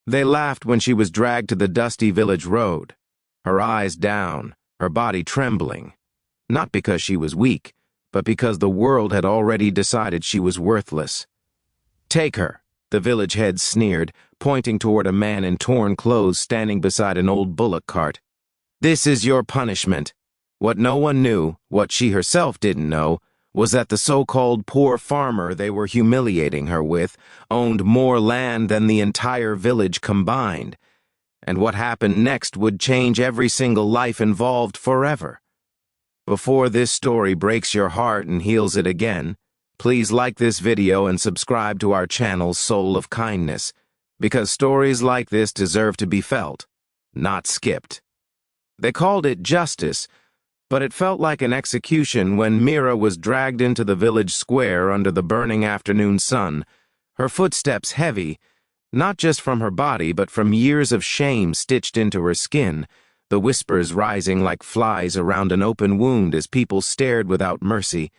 They laughed when she was dragged to the dusty village road, her eyes down, her body trembling. Not because she was weak, but because the world had already decided she was worthless. "Take her," the village head sneered, pointing toward a man in torn clothes standing beside an old bullock cart. "This is your punishment." What no one knew, what she herself didn't know, was that the so-called poor farmer they were humiliating her with owned more land than the entire village combined, and what happened next would change every single life involved forever. Before this story breaks your heart and heals it again, please like this video and subscribe to our channel Soul of Kindness, because stories like this deserve to be felt, not skipped. They called it justice, but it felt like an execution when Mira was dragged into the village square under the burning afternoon sun, her footsteps heavy, not just from her body but from years of shame stitched into her skin, the whispers rising like flies around an open wound as people stared without mercy,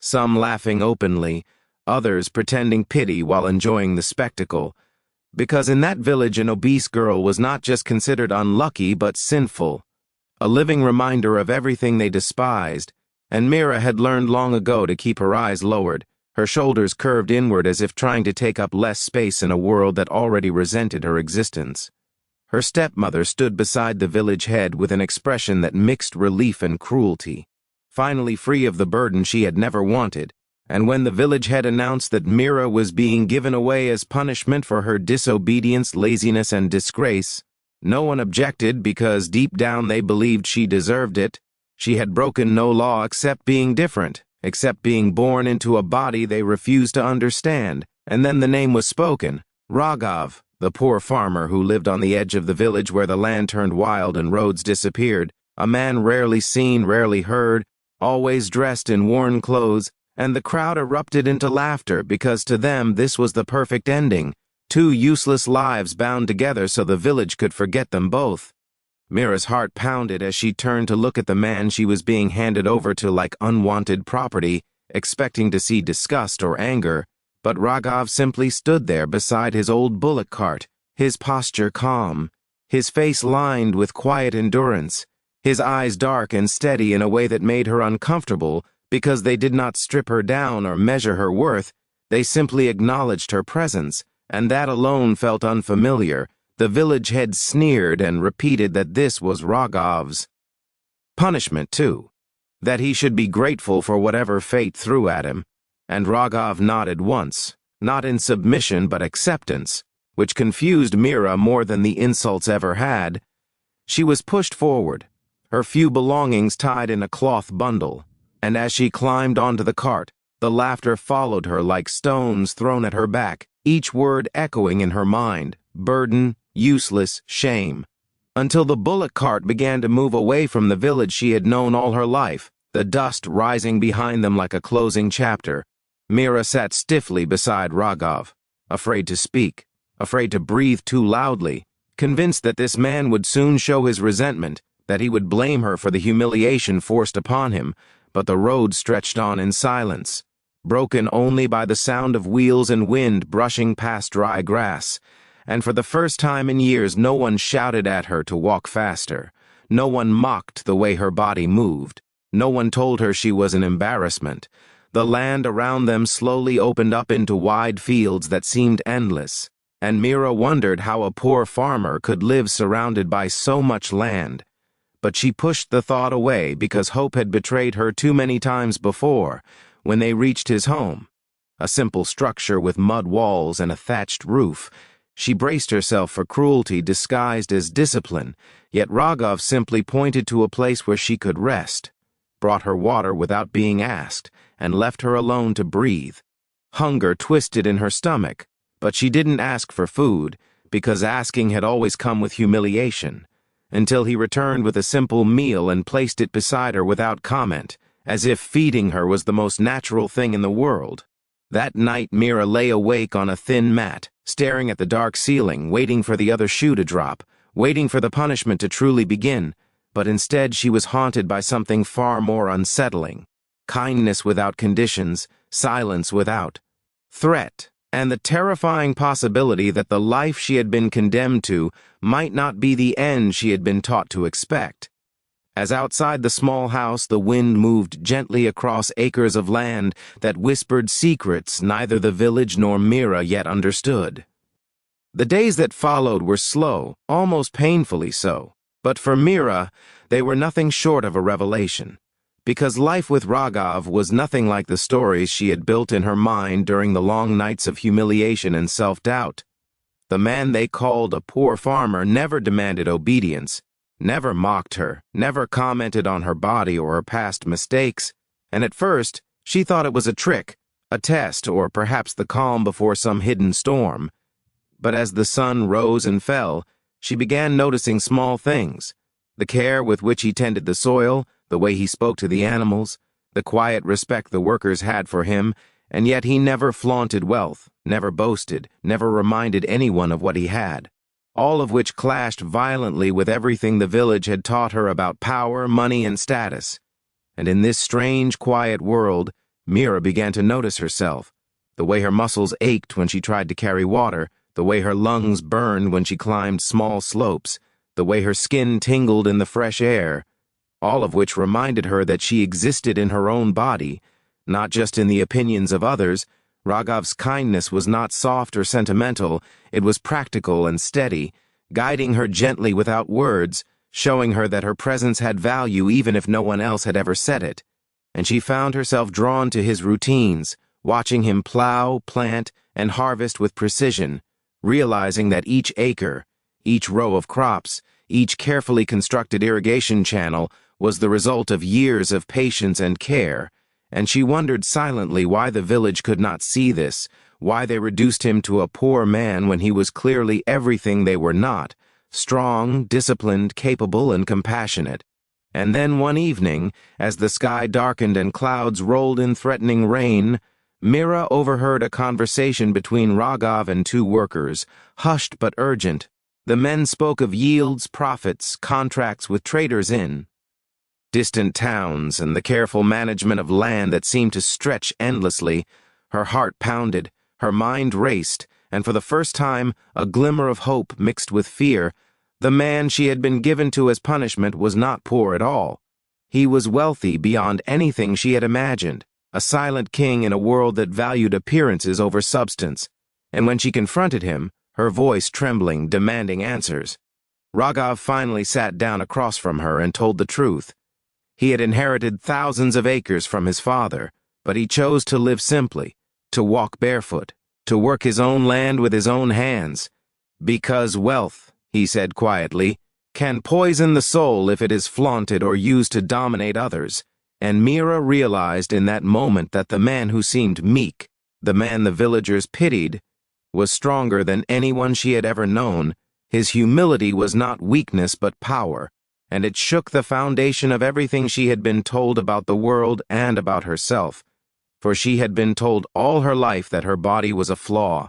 some laughing openly, others pretending pity while enjoying the spectacle. Because in that village an obese girl was not just considered unlucky but sinful, a living reminder of everything they despised, and Mira had learned long ago to keep her eyes lowered, her shoulders curved inward as if trying to take up less space in a world that already resented her existence. Her stepmother stood beside the village head with an expression that mixed relief and cruelty, finally free of the burden she had never wanted, and when the village head announced that Mira was being given away as punishment for her disobedience, laziness, and disgrace, no one objected because deep down they believed she deserved it. She had broken no law except being different, except being born into a body they refused to understand. And then the name was spoken, Raghav, the poor farmer who lived on the edge of the village where the land turned wild and roads disappeared, a man rarely seen, rarely heard, always dressed in worn clothes, and the crowd erupted into laughter because to them this was the perfect ending. Two useless lives bound together so the village could forget them both. Mira's heart pounded as she turned to look at the man she was being handed over to like unwanted property, expecting to see disgust or anger, but Raghav simply stood there beside his old bullock cart, his posture calm, his face lined with quiet endurance, his eyes dark and steady in a way that made her uncomfortable because they did not strip her down or measure her worth, they simply acknowledged her presence. And that alone felt unfamiliar. The village head sneered and repeated that this was Raghav's punishment too, that he should be grateful for whatever fate threw at him. And Raghav nodded once, not in submission but acceptance, which confused Mira more than the insults ever had. She was pushed forward, her few belongings tied in a cloth bundle, and as she climbed onto the cart, the laughter followed her like stones thrown at her back, each word echoing in her mind, burden, useless, shame. Until the bullock cart began to move away from the village she had known all her life, the dust rising behind them like a closing chapter. Mira sat stiffly beside Raghav, afraid to speak, afraid to breathe too loudly, convinced that this man would soon show his resentment, that he would blame her for the humiliation forced upon him, but the road stretched on in silence, broken only by the sound of wheels and wind brushing past dry grass, and for the first time in years no one shouted at her to walk faster, no one mocked the way her body moved, no one told her she was an embarrassment. The land around them slowly opened up into wide fields that seemed endless, and Mira wondered how a poor farmer could live surrounded by so much land. But she pushed the thought away because hope had betrayed her too many times before. When they reached his home, a simple structure with mud walls and a thatched roof, she braced herself for cruelty disguised as discipline, yet Raghav simply pointed to a place where she could rest, brought her water without being asked, and left her alone to breathe. Hunger twisted in her stomach, but she didn't ask for food, because asking had always come with humiliation, until he returned with a simple meal and placed it beside her without comment, as if feeding her was the most natural thing in the world. That night Mira lay awake on a thin mat, staring at the dark ceiling, waiting for the other shoe to drop, waiting for the punishment to truly begin, but instead she was haunted by something far more unsettling. Kindness without conditions, silence without threat. and the terrifying possibility that the life she had been condemned to might not be the end she had been taught to expect. As outside the small house the wind moved gently across acres of land that whispered secrets neither the village nor Mira yet understood. The days that followed were slow, almost painfully so, but for Mira, they were nothing short of a revelation, because life with Raghav was nothing like the stories she had built in her mind during the long nights of humiliation and self-doubt. The man they called a poor farmer never demanded obedience, never mocked her, never commented on her body or her past mistakes, and at first she thought it was a trick, a test, or perhaps the calm before some hidden storm. But as the sun rose and fell, she began noticing small things: the care with which he tended the soil, the way he spoke to the animals, the quiet respect the workers had for him, and yet he never flaunted wealth, never boasted, never reminded anyone of what he had, all of which clashed violently with everything the village had taught her about power, money, and status. And in this strange, quiet world, Mira began to notice herself, the way her muscles ached when she tried to carry water, the way her lungs burned when she climbed small slopes, the way her skin tingled in the fresh air, all of which reminded her that she existed in her own body, not just in the opinions of others. Raghav's kindness was not soft or sentimental, it was practical and steady, guiding her gently without words, showing her that her presence had value even if no one else had ever said it. And she found herself drawn to his routines, watching him plow, plant, and harvest with precision, realizing that each acre, each row of crops, each carefully constructed irrigation channel was the result of years of patience and care, and she wondered silently why the village could not see this, why they reduced him to a poor man when he was clearly everything they were not: strong, disciplined, capable, and compassionate. And then one evening, as the sky darkened and clouds rolled in threatening rain, Mira overheard a conversation between Raghav and two workers, hushed but urgent. The men spoke of yields, profits, contracts with traders in distant towns, and the careful management of land that seemed to stretch endlessly. Her heart pounded, her mind raced, and for the first time a glimmer of hope mixed with fear. The man she had been given to as punishment was not poor at all. He was wealthy beyond anything she had imagined, a silent king in a world that valued appearances over substance. And when she confronted him, her voice trembling, demanding answers, Raghav finally sat down across from her and told the truth. He had inherited thousands of acres from his father, but he chose to live simply, to walk barefoot, to work his own land with his own hands. Because wealth, he said quietly, can poison the soul if it is flaunted or used to dominate others. And Mira realized in that moment that the man who seemed meek, the man the villagers pitied, was stronger than anyone she had ever known. His humility was not weakness but power, and it shook the foundation of everything she had been told about the world and about herself. For she had been told all her life that her body was a flaw,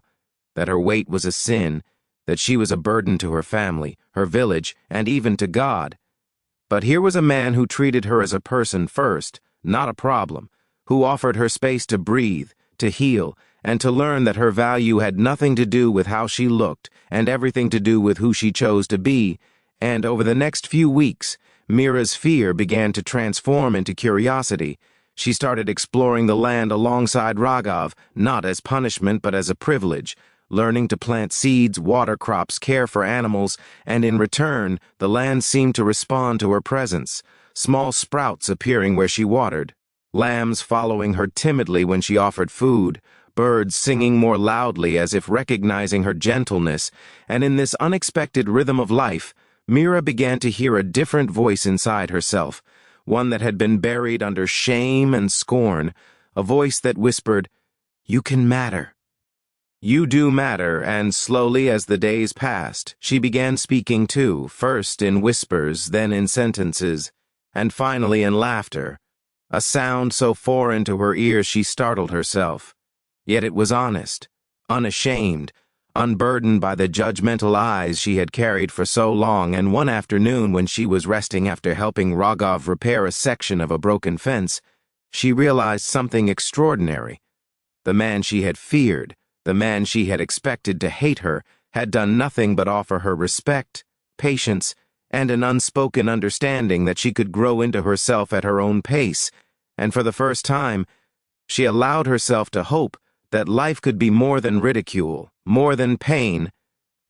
that her weight was a sin, that she was a burden to her family, her village, and even to God. But here was a man who treated her as a person first, not a problem, who offered her space to breathe, to heal, and to learn that her value had nothing to do with how she looked and everything to do with who she chose to be. And over the next few weeks, Mira's fear began to transform into curiosity. She started exploring the land alongside Raghav, not as punishment but as a privilege, learning to plant seeds, water crops, care for animals, and in return, the land seemed to respond to her presence, small sprouts appearing where she watered, lambs following her timidly when she offered food, birds singing more loudly as if recognizing her gentleness, and in this unexpected rhythm of life, Mira began to hear a different voice inside herself, one that had been buried under shame and scorn, a voice that whispered, "You can matter. You do matter," and slowly as the days passed, she began speaking too, first in whispers, then in sentences, and finally in laughter, a sound so foreign to her ears she startled herself. Yet it was honest, unashamed, unburdened by the judgmental eyes she had carried for so long. And one afternoon when she was resting after helping Raghav repair a section of a broken fence, she realized something extraordinary. The man she had feared, The man she had expected to hate her had done nothing but offer her respect, patience, and an unspoken understanding that she could grow into herself at her own pace, and for the first time, she allowed herself to hope that life could be more than ridicule, more than pain,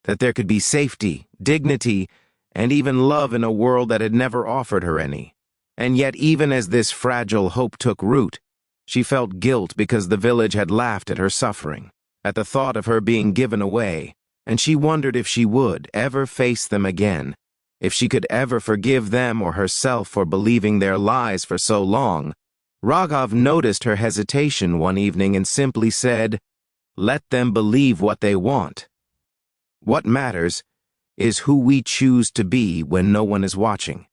that there could be safety, dignity, and even love in a world that had never offered her any. And yet, even as this fragile hope took root, she felt guilt because the village had laughed at her suffering, at the thought of her being given away, and she wondered if she would ever face them again, if she could ever forgive them or herself for believing their lies for so long. Raghav noticed her hesitation one evening and simply said, "Let them believe what they want. What matters is who we choose to be when no one is watching."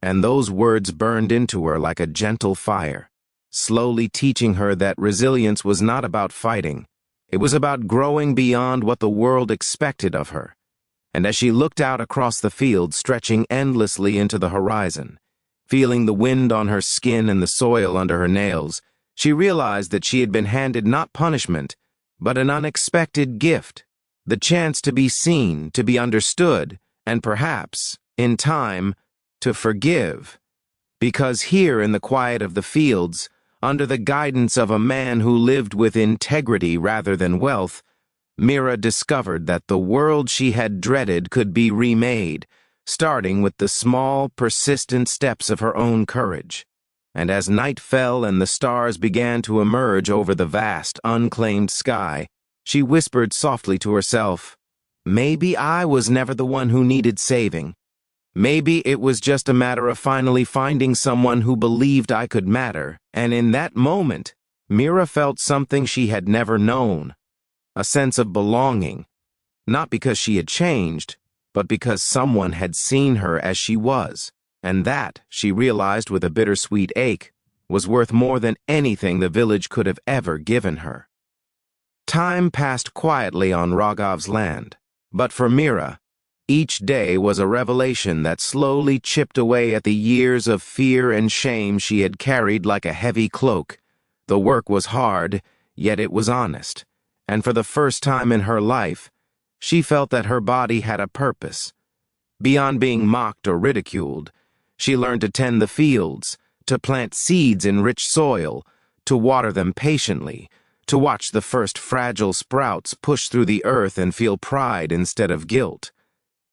And those words burned into her like a gentle fire, slowly teaching her that resilience was not about fighting. It was about growing beyond what the world expected of her. And as she looked out across the field, stretching endlessly into the horizon, feeling the wind on her skin and the soil under her nails, she realized that she had been handed not punishment, but an unexpected gift, the chance to be seen, to be understood, and perhaps, in time, to forgive. Because here in the quiet of the fields, under the guidance of a man who lived with integrity rather than wealth, Mira discovered that the world she had dreaded could be remade, starting with the small, persistent steps of her own courage. And as night fell and the stars began to emerge over the vast, unclaimed sky, she whispered softly to herself, "Maybe I was never the one who needed saving. Maybe it was just a matter of finally finding someone who believed I could matter." And in that moment, Mira felt something she had never known, a sense of belonging, not because she had changed, but because someone had seen her as she was, and that, she realized with a bittersweet ache, was worth more than anything the village could have ever given her. Time passed quietly on Raghav's land, but for Mira, each day was a revelation that slowly chipped away at the years of fear and shame she had carried like a heavy cloak. The work was hard, yet it was honest, and for the first time in her life, she felt that her body had a purpose. Beyond being mocked or ridiculed, she learned to tend the fields, to plant seeds in rich soil, to water them patiently, to watch the first fragile sprouts push through the earth and feel pride instead of guilt.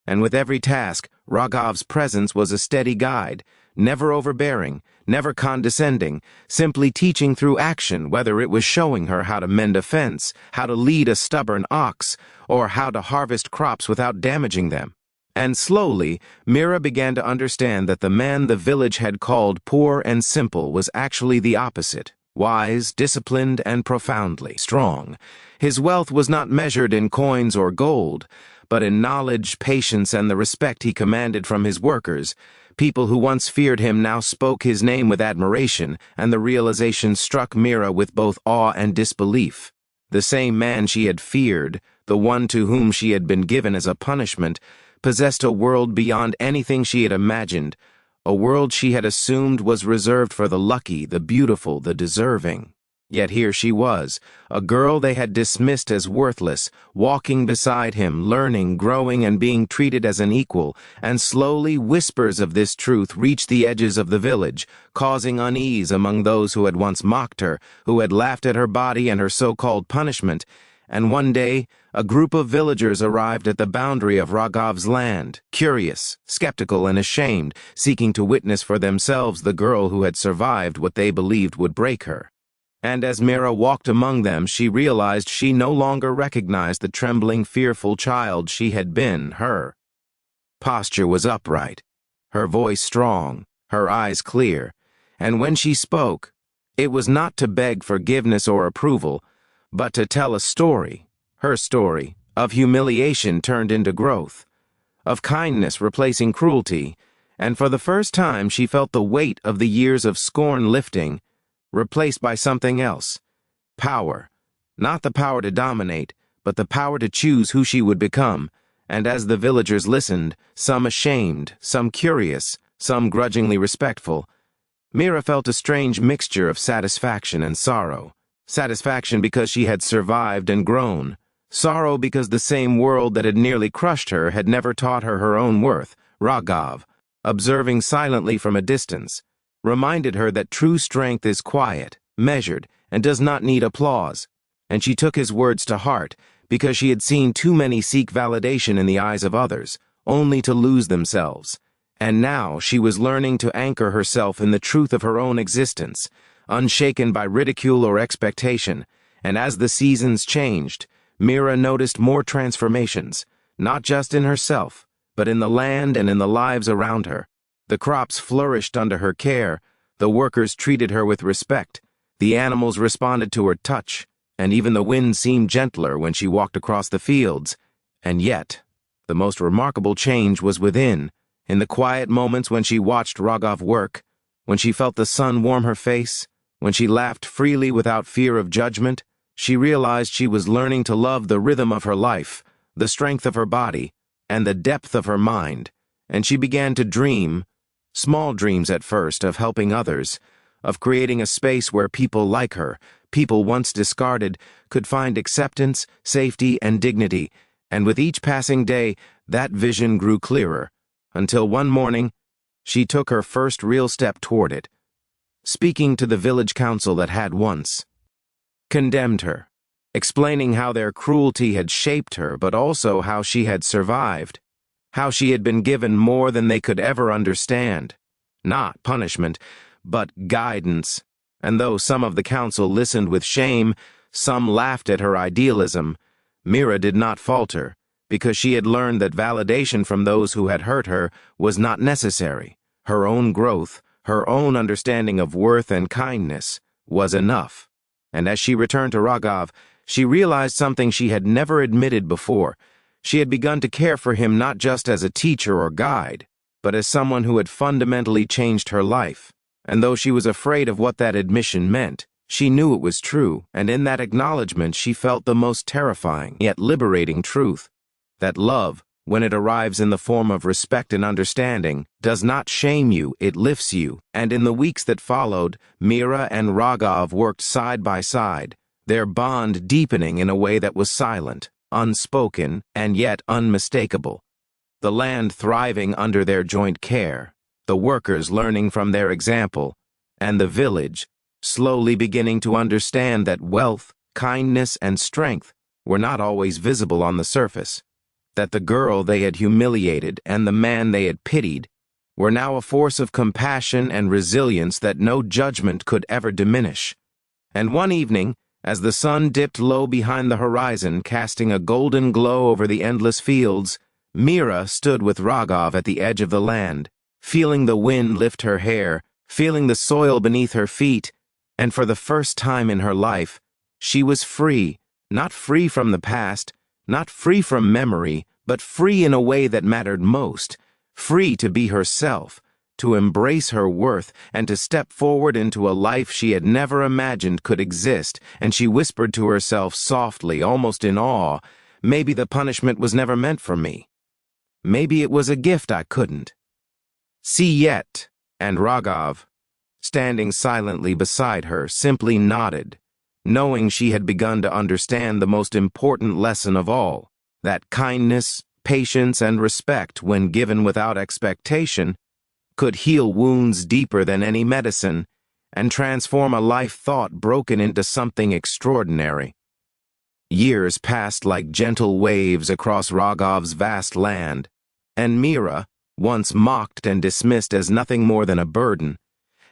And with every task, Raghav's presence was a steady guide, never overbearing, never condescending, simply teaching through action, whether it was showing her how to mend a fence, how to lead a stubborn ox, or how to harvest crops without damaging them. And slowly, Mira began to understand that the man the village had called poor and simple was actually the opposite, wise, disciplined, and profoundly strong. His wealth was not measured in coins or gold, but in knowledge, patience, and the respect he commanded from his workers. People who once feared him now spoke his name with admiration, and the realization struck Mira with both awe and disbelief. The same man she had feared, the one to whom she had been given as a punishment, possessed a world beyond anything she had imagined, a world she had assumed was reserved for the lucky, the beautiful, the deserving. Yet here she was, a girl they had dismissed as worthless, walking beside him, learning, growing, and being treated as an equal, and slowly whispers of this truth reached the edges of the village, causing unease among those who had once mocked her, who had laughed at her body and her so-called punishment. And one day, a group of villagers arrived at the boundary of Raghav's land, curious, skeptical, and ashamed, seeking to witness for themselves the girl who had survived what they believed would break her. And as Mira walked among them, she realized she no longer recognized the trembling, fearful child she had been, her posture was upright, her voice strong, her eyes clear, and when she spoke, it was not to beg forgiveness or approval, but to tell a story, her story, of humiliation turned into growth, of kindness replacing cruelty, and for the first time she felt the weight of the years of scorn lifting, replaced by something else. Power. Not the power to dominate, but the power to choose who she would become. And as the villagers listened, some ashamed, some curious, some grudgingly respectful, Mira felt a strange mixture of satisfaction and sorrow. Satisfaction because she had survived and grown. Sorrow because the same world that had nearly crushed her had never taught her her own worth. Raghav, observing silently from a distance, reminded her that true strength is quiet, measured, and does not need applause. And she took his words to heart because she had seen too many seek validation in the eyes of others, only to lose themselves. And now she was learning to anchor herself in the truth of her own existence, unshaken by ridicule or expectation. And as the seasons changed, Mira noticed more transformations, not just in herself, but in the land and in the lives around her. The crops flourished under her care, the workers treated her with respect, the animals responded to her touch, and even the wind seemed gentler when she walked across the fields. And yet, the most remarkable change was within, in the quiet moments when she watched Raghav work, when she felt the sun warm her face, when she laughed freely without fear of judgment. She realized she was learning to love the rhythm of her life, the strength of her body, and the depth of her mind, and she began to dream, small dreams at first, of helping others, of creating a space where people like her, people once discarded, could find acceptance, safety, and dignity. And with each passing day, that vision grew clearer, until one morning, she took her first real step toward it, speaking to the village council that had once condemned her, explaining how their cruelty had shaped her, but also how she had survived, how she had been given more than they could ever understand. Not punishment, but guidance. And though some of the council listened with shame, some laughed at her idealism, Mira did not falter, because she had learned that validation from those who had hurt her was not necessary. Her own growth, her own understanding of worth and kindness, was enough. And as she returned to Raghav, she realized something she had never admitted before. She had begun to care for him not just as a teacher or guide, but as someone who had fundamentally changed her life. And though she was afraid of what that admission meant, she knew it was true, and in that acknowledgement she felt the most terrifying yet liberating truth, that love, when it arrives in the form of respect and understanding, does not shame you, it lifts you. And in the weeks that followed, Mira and Raghav worked side by side, their bond deepening in a way that was silent, unspoken, and yet unmistakable. The land thriving under their joint care, the workers learning from their example, and the village slowly beginning to understand that wealth, kindness, and strength were not always visible on the surface, that the girl they had humiliated and the man they had pitied were now a force of compassion and resilience that no judgment could ever diminish. And one evening, as the sun dipped low behind the horizon, casting a golden glow over the endless fields, Mira stood with Raghav at the edge of the land, feeling the wind lift her hair, feeling the soil beneath her feet, and for the first time in her life, she was free, not free from the past, not free from memory, but free in a way that mattered most, free to be herself, to embrace her worth, and to step forward into a life she had never imagined could exist. And she whispered to herself softly, almost in awe, maybe the punishment was never meant for me. Maybe it was a gift I couldn't see yet. And Raghav, standing silently beside her, simply nodded, knowing she had begun to understand the most important lesson of all, that kindness, patience, and respect, when given without expectation, could heal wounds deeper than any medicine and transform a life thought broken into something extraordinary. Years passed like gentle waves across Raghav's vast land, and Mira, once mocked and dismissed as nothing more than a burden,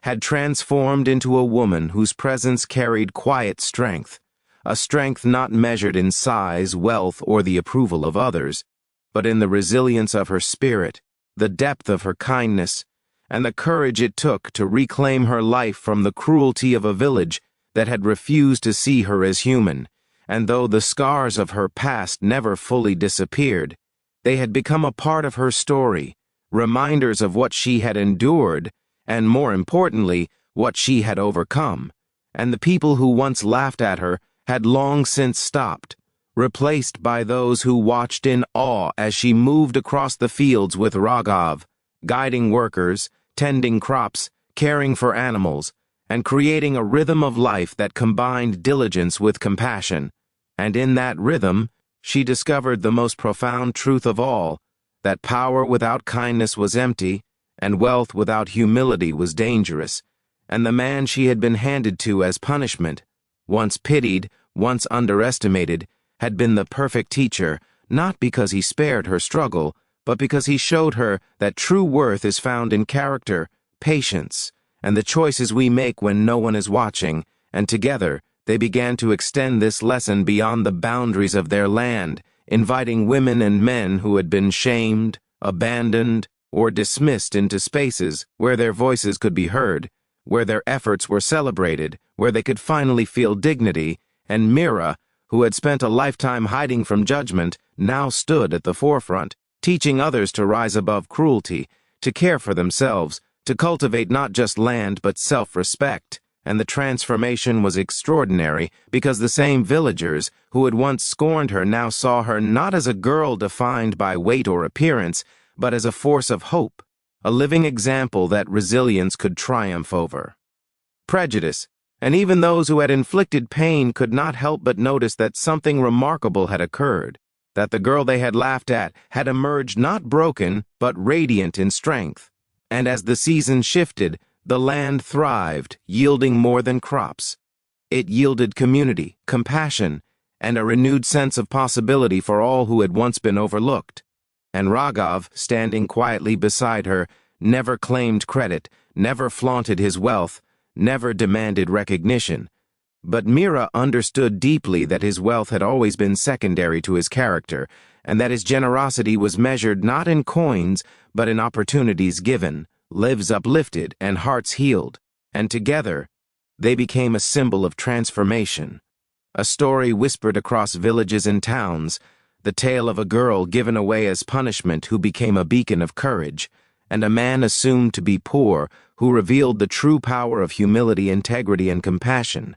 had transformed into a woman whose presence carried quiet strength, a strength not measured in size, wealth, or the approval of others, but in the resilience of her spirit, the depth of her kindness, and the courage it took to reclaim her life from the cruelty of a village that had refused to see her as human. And though the scars of her past never fully disappeared, they had become a part of her story, reminders of what she had endured, and more importantly, what she had overcome. And the people who once laughed at her had long since stopped, replaced by those who watched in awe as she moved across the fields with Raghav, guiding workers, tending crops, caring for animals, and creating a rhythm of life that combined diligence with compassion. And in that rhythm, she discovered the most profound truth of all, that power without kindness was empty, and wealth without humility was dangerous, and the man she had been handed to as punishment, once pitied, once underestimated, had been the perfect teacher, not because he spared her struggle, but because he showed her that true worth is found in character, patience, and the choices we make when no one is watching, and together they began to extend this lesson beyond the boundaries of their land, inviting women and men who had been shamed, abandoned, or dismissed into spaces where their voices could be heard, where their efforts were celebrated, where they could finally feel dignity, and Mira, who had spent a lifetime hiding from judgment, now stood at the forefront, teaching others to rise above cruelty, to care for themselves, to cultivate not just land but self-respect. And the transformation was extraordinary because the same villagers who had once scorned her now saw her not as a girl defined by weight or appearance, but as a force of hope, a living example that resilience could triumph over. Prejudice, and even those who had inflicted pain could not help but notice that something remarkable had occurred, that the girl they had laughed at had emerged not broken but radiant in strength. And as the season shifted, the land thrived, yielding more than crops. It yielded community, compassion, and a renewed sense of possibility for all who had once been overlooked. And Raghav, standing quietly beside her, never claimed credit, never flaunted his wealth, never demanded recognition. But Mira understood deeply that his wealth had always been secondary to his character, and that his generosity was measured not in coins, but in opportunities given, lives uplifted, and hearts healed. And together, they became a symbol of transformation. A story whispered across villages and towns, the tale of a girl given away as punishment who became a beacon of courage, and a man assumed to be poor who revealed the true power of humility, integrity, and compassion.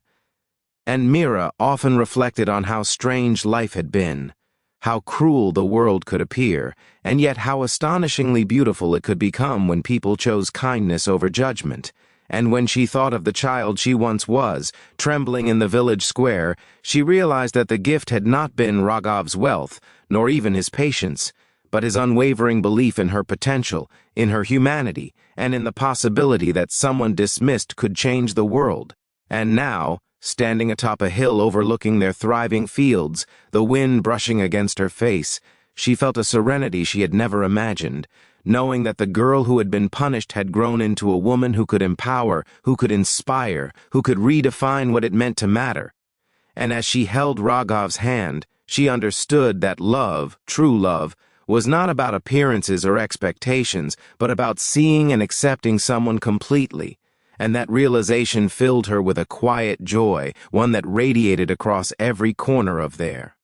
And Mira often reflected on how strange life had been, how cruel the world could appear, and yet how astonishingly beautiful it could become when people chose kindness over judgment. And when she thought of the child she once was, trembling in the village square, she realized that the gift had not been Raghav's wealth, nor even his patience, but his unwavering belief in her potential, in her humanity, and in the possibility that someone dismissed could change the world. And now, standing atop a hill overlooking their thriving fields, the wind brushing against her face, she felt a serenity she had never imagined, knowing that the girl who had been punished had grown into a woman who could empower, who could inspire, who could redefine what it meant to matter. And as she held Raghav's hand, she understood that love, true love, was not about appearances or expectations, but about seeing and accepting someone completely. And that realization filled her with a quiet joy, one that radiated across every corner of their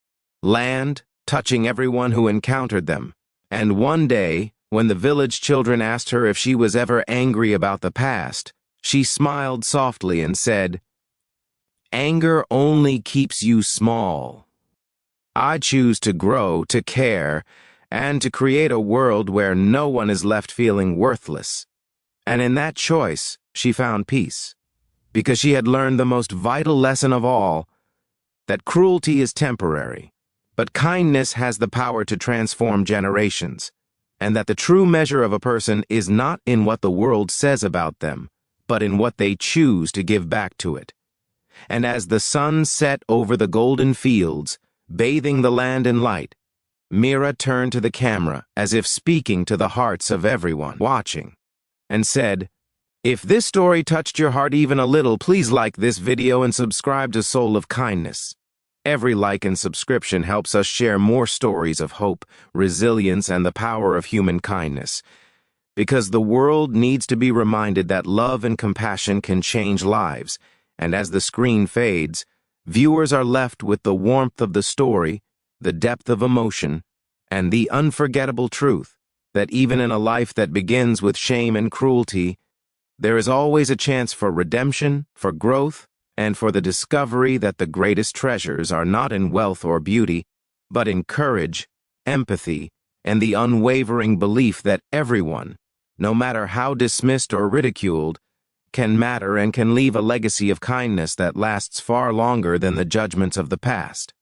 land, touching everyone who encountered them. And one day, when the village children asked her if she was ever angry about the past, she smiled softly and said, "Anger only keeps you small. I choose to grow, to care, and to create a world where no one is left feeling worthless." And in that choice, she found peace, because she had learned the most vital lesson of all, that cruelty is temporary, but kindness has the power to transform generations, and that the true measure of a person is not in what the world says about them, but in what they choose to give back to it. And as the sun set over the golden fields, bathing the land in light, Mira turned to the camera as if speaking to the hearts of everyone watching, and said, "If this story touched your heart even a little, please like this video and subscribe to Soul of Kindness." Every like and subscription helps us share more stories of hope, resilience, and the power of human kindness. Because the world needs to be reminded that love and compassion can change lives, and as the screen fades, viewers are left with the warmth of the story, the depth of emotion, and the unforgettable truth that even in a life that begins with shame and cruelty, there is always a chance for redemption, for growth, and for the discovery that the greatest treasures are not in wealth or beauty, but in courage, empathy, and the unwavering belief that everyone, no matter how dismissed or ridiculed, can matter and can leave a legacy of kindness that lasts far longer than the judgments of the past.